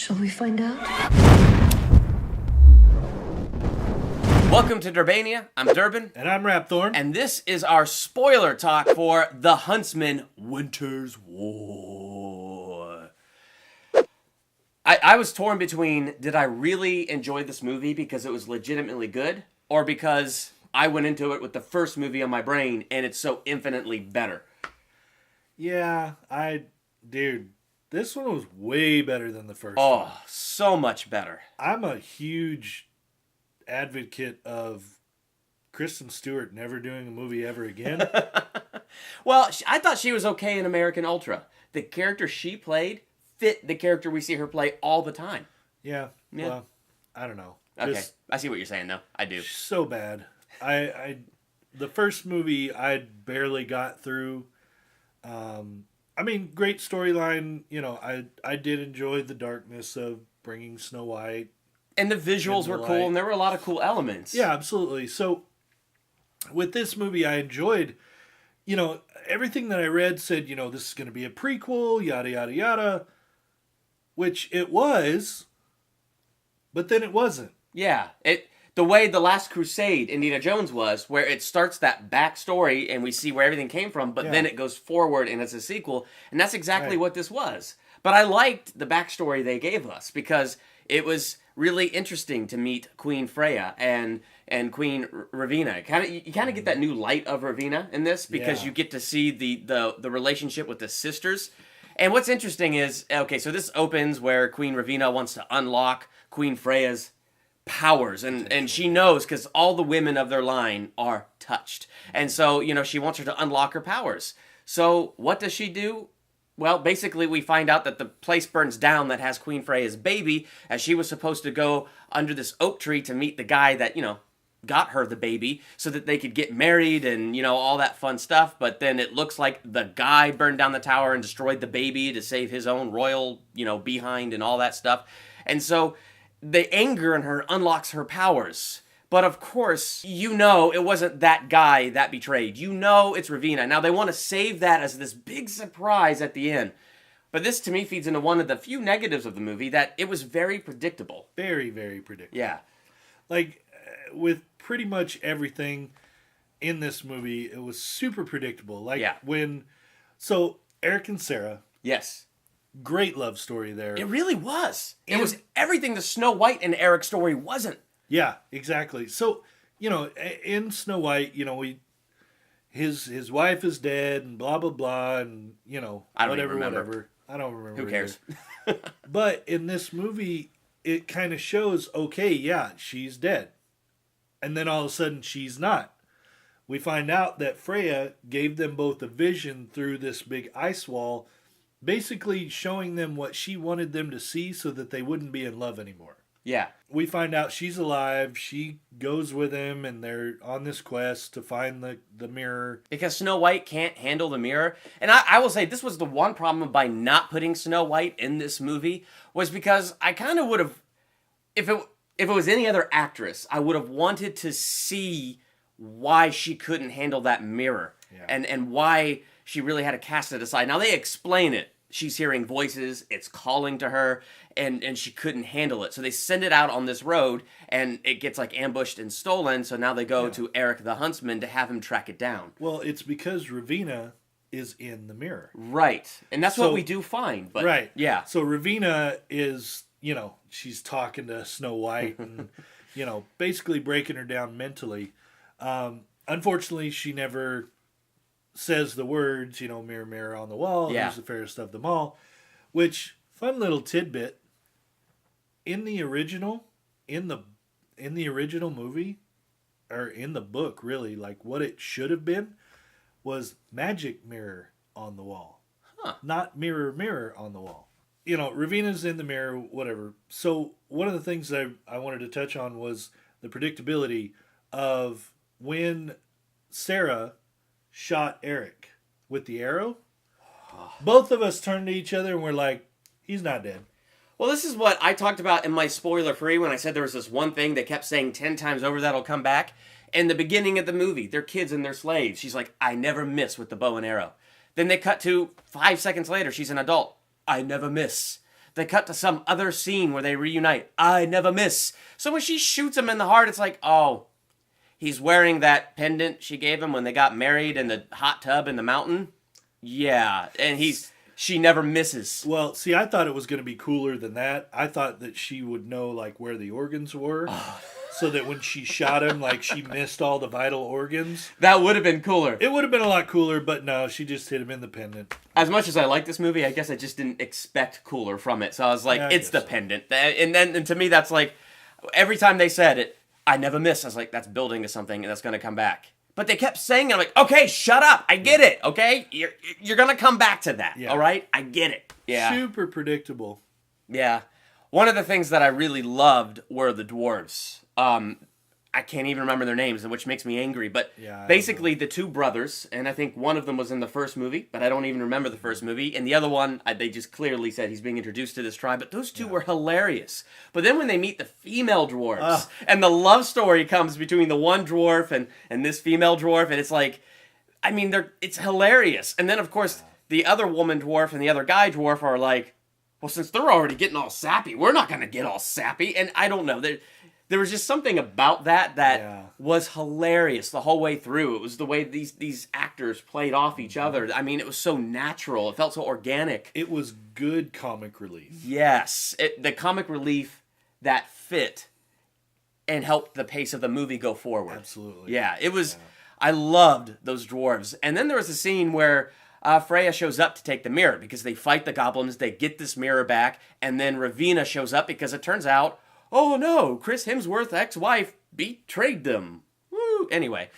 Shall we find out? Welcome to Durbania. I'm Durban. And I'm Rhapthorne. And this is our spoiler talk for The Huntsman Winter's War. I was torn between, did I really enjoy this movie because it was legitimately good, or because I went into it with the first movie on my brain and it's so infinitely better? Yeah, dude, this one was way better than the first one. Oh, so much better. I'm a huge advocate of Kristen Stewart never doing a movie ever again. Well, I thought she was okay in American Ultra. The character she played fit the character we see her play all the time. Yeah. Well, I don't know. Okay, I see what you're saying, though. I do. So bad. The first movie I barely got through. I mean, great storyline. You know, I did enjoy the darkness of bringing Snow White. And the visuals were cool, and there were a lot of cool elements. Yeah, absolutely. So, with this movie, I enjoyed, everything that I read said, this is going to be a prequel, yada, yada, yada. Which it was, but then it wasn't. Yeah, the way The Last Crusade, Indiana Jones was, where it starts that backstory and we see where everything came from, but then it goes forward and it's a sequel, and that's exactly what this was. But I liked the backstory they gave us because it was really interesting to meet Queen Freya and Queen Ravina. You kind of get that new light of Ravina in this because you get to see the relationship with the sisters. And what's interesting is, okay, so this opens where Queen Ravina wants to unlock Queen Freya's powers, and she knows because all the women of their line are touched. And so, she wants her to unlock her powers. So what does she do? Well, basically we find out that the place burns down that has Queen Freya's baby, as she was supposed to go under this oak tree to meet the guy that, got her the baby so that they could get married and, all that fun stuff. But then it looks like the guy burned down the tower and destroyed the baby to save his own royal, behind and all that stuff. And so the anger in her unlocks her powers. But of course, it wasn't that guy that betrayed. It's Ravina. Now they want to save that as this big surprise at the end. But this to me feeds into one of the few negatives of the movie, that it was very predictable. Very, very predictable. Yeah. Like, with pretty much everything in this movie, it was super predictable. Like, so Eric and Sarah. Yes. Great love story there. It really was. It was everything the Snow White and Eric story wasn't. Yeah, exactly. So, in Snow White, his wife is dead and blah, blah, blah, and, whatever. I don't remember. Who cares? But in this movie, it kind of shows, okay, yeah, she's dead. And then all of a sudden, she's not. We find out that Freya gave them both a vision through this big ice wall, basically showing them what she wanted them to see so that they wouldn't be in love anymore. Yeah. We find out she's alive. She goes with him, and they're on this quest to find the mirror. Because Snow White can't handle the mirror. And I will say, this was the one problem by not putting Snow White in this movie, was because I kind of would have, if it was any other actress, I would have wanted to see why she couldn't handle that mirror. Yeah. And why she really had to cast it aside. Now, they explain it. She's hearing voices, it's calling to her, and she couldn't handle it. So they send it out on this road, and it gets ambushed and stolen, so now they go to Eric the Huntsman to have him track it down. Well, it's because Ravina is in the mirror. Right. And that's what we do find. But, right. Yeah. So Ravina is, she's talking to Snow White and, basically breaking her down mentally. Unfortunately, she never says the words, mirror, mirror on the wall, who's the fairest of them all, which, fun little tidbit, in the original movie, or in the book, really, like what it should have been was magic mirror on the wall, not mirror, mirror on the wall. Ravina's in the mirror, whatever. So one of the things that I wanted to touch on was the predictability of when Sarah shot Eric with the arrow. Both of us turned to each other and we're like, he's not dead. Well, this is what I talked about in my spoiler free when I said there was this one thing they kept saying 10 times over that'll come back. In the beginning of the movie, they're kids and they're slaves. She's like, I never miss with the bow and arrow. Then they cut to 5 seconds later, she's an adult. I never miss. They cut to some other scene where they reunite. I never miss. So when she shoots him in the heart, it's like, oh, he's wearing that pendant she gave him when they got married in the hot tub in the mountain. Yeah, and she never misses. Well, see, I thought it was going to be cooler than that. I thought that she would know, like, where the organs were. So that when she shot him, like, she missed all the vital organs. That would have been cooler. It would have been a lot cooler, but no, she just hit him in the pendant. As much as I like this movie, I guess I just didn't expect cooler from it. So I was like, it's the pendant. And to me, that's like, every time they said it, I never miss. I was like, that's building to something, and that's going to come back. But they kept saying it. I'm like, okay, shut up. I get it, okay? You're going to come back to that, all right? I get it. Yeah. Super predictable. Yeah. One of the things that I really loved were the dwarves. I can't even remember their names, which makes me angry. But basically, the two brothers, and I think one of them was in the first movie, but I don't even remember the first movie. And the other one, they just clearly said he's being introduced to this tribe. But those two were hilarious. But then when they meet the female dwarves, and the love story comes between the one dwarf and this female dwarf, and it's like, I mean, it's hilarious. And then, of course, the other woman dwarf and the other guy dwarf are like, well, since they're already getting all sappy, we're not going to get all sappy. And I don't know. There was just something about that was hilarious the whole way through. It was the way these actors played off each other. I mean, it was so natural. It felt so organic. It was good comic relief. Yes. The comic relief that fit and helped the pace of the movie go forward. Absolutely. Yeah, it was... Yeah. I loved those dwarves. And then there was a scene where Freya shows up to take the mirror because they fight the goblins. They get this mirror back. And then Ravina shows up because it turns out... oh no, Chris Hemsworth's ex-wife betrayed them. Woo! Anyway,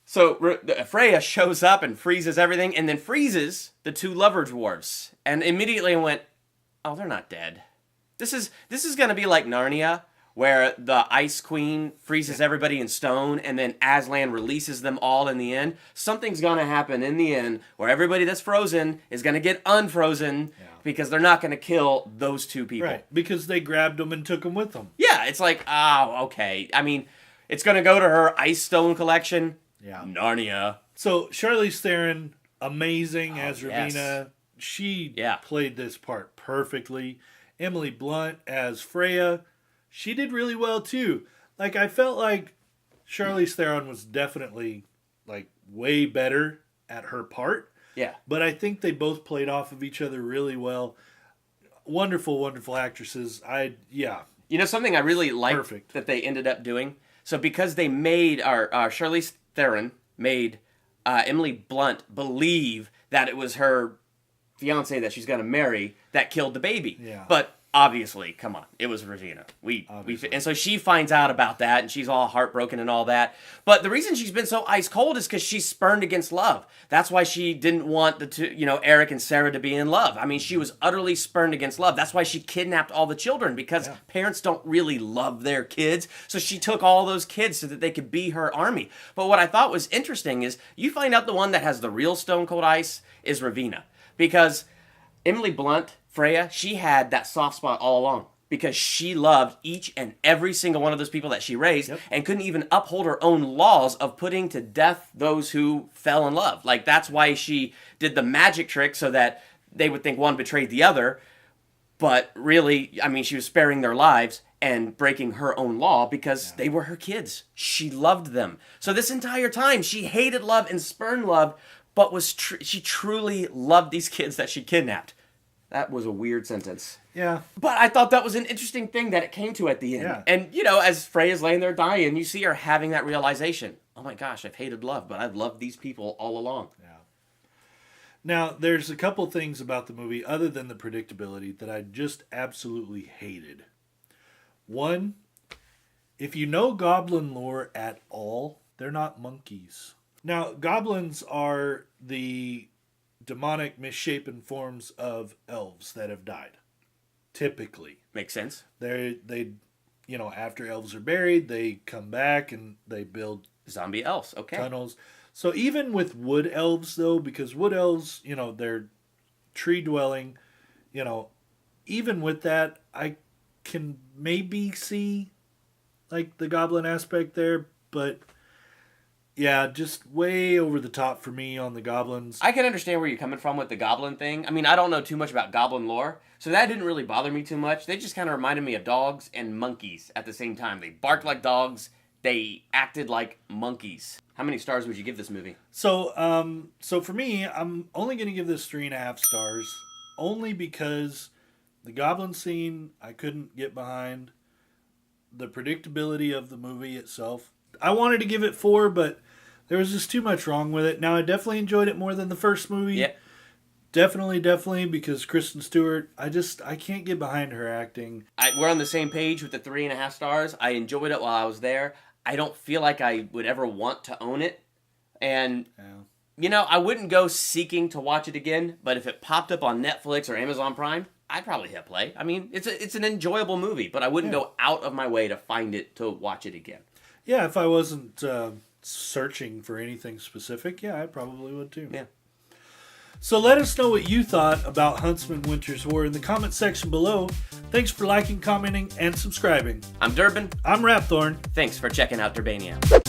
so Freya shows up and freezes everything, and then freezes the two lover dwarves. And immediately I went, oh, they're not dead. This is going to be like Narnia, where the Ice Queen freezes everybody in stone, and then Aslan releases them all in the end. Something's going to happen in the end where everybody that's frozen is going to get unfrozen because they're not going to kill those two people. Right, because they grabbed them and took them with them. Yeah, it's like, oh, okay. I mean, it's going to go to her Ice Stone collection. Yeah. Narnia. So Charlize Theron, amazing as Ravina. Yes. She played this part perfectly. Emily Blunt as Freya. She did really well, too. Like, I felt like Charlize Theron was definitely, like, way better at her part. Yeah. But I think they both played off of each other really well. Wonderful, wonderful actresses. You know, something I really liked that they ended up doing? So because they made, Charlize Theron made Emily Blunt believe that it was her fiancé that she's going to marry that killed the baby. Yeah. But... obviously, come on, it was Regina. And so she finds out about that, and she's all heartbroken and all that. But the reason she's been so ice cold is because she's spurned against love. That's why she didn't want the two, Eric and Sarah to be in love. I mean, she was utterly spurned against love. That's why she kidnapped all the children, because parents don't really love their kids. So she took all those kids so that they could be her army. But what I thought was interesting is you find out the one that has the real stone cold ice is Ravina, because Emily Blunt, Freya, she had that soft spot all along because she loved each and every single one of those people that she raised and couldn't even uphold her own laws of putting to death those who fell in love. Like, that's why she did the magic trick so that they would think one betrayed the other. But really, I mean, she was sparing their lives and breaking her own law because they were her kids. She loved them. So this entire time, she hated love and spurned love, but she truly loved these kids that she kidnapped. That was a weird sentence. Yeah. But I thought that was an interesting thing that it came to at the end. Yeah. And, as Freya's laying there dying, you see her having that realization. Oh my gosh, I've hated love, but I've loved these people all along. Yeah. Now, there's a couple things about the movie, other than the predictability, that I just absolutely hated. One, if you know goblin lore at all, they're not monkeys. Now, goblins are the demonic, misshapen forms of elves that have died. Typically. Makes sense. They after elves are buried, they come back and they build zombie elves. Okay. Tunnels. So even with wood elves, though, because wood elves, they're tree dwelling, even with that, I can maybe see like the goblin aspect there, but Yeah, just way over the top for me on the goblins. I can understand where you're coming from with the goblin thing. I mean, I don't know too much about goblin lore, so that didn't really bother me too much. They just kind of reminded me of dogs and monkeys at the same time. They barked like dogs. They acted like monkeys. How many stars would you give this movie? So for me, I'm only going to give this 3.5 stars, only because the goblin scene I couldn't get behind. The predictability of the movie itself. I wanted to give it 4, but there was just too much wrong with it. Now, I definitely enjoyed it more than the first movie. Yeah. Definitely, because Kristen Stewart, I can't get behind her acting. We're on the same page with the 3.5 stars. I enjoyed it while I was there. I don't feel like I would ever want to own it. And, I wouldn't go seeking to watch it again, but if it popped up on Netflix or Amazon Prime, I'd probably hit play. I mean, it's an enjoyable movie, but I wouldn't go out of my way to find it to watch it again. Yeah, if I wasn't searching for anything specific, I probably would too. Yeah. So let us know what you thought about Huntsman Winter's War in the comment section below. Thanks for liking, commenting, and subscribing. I'm Durbin. I'm Rhapthorne. Thanks for checking out Durbania.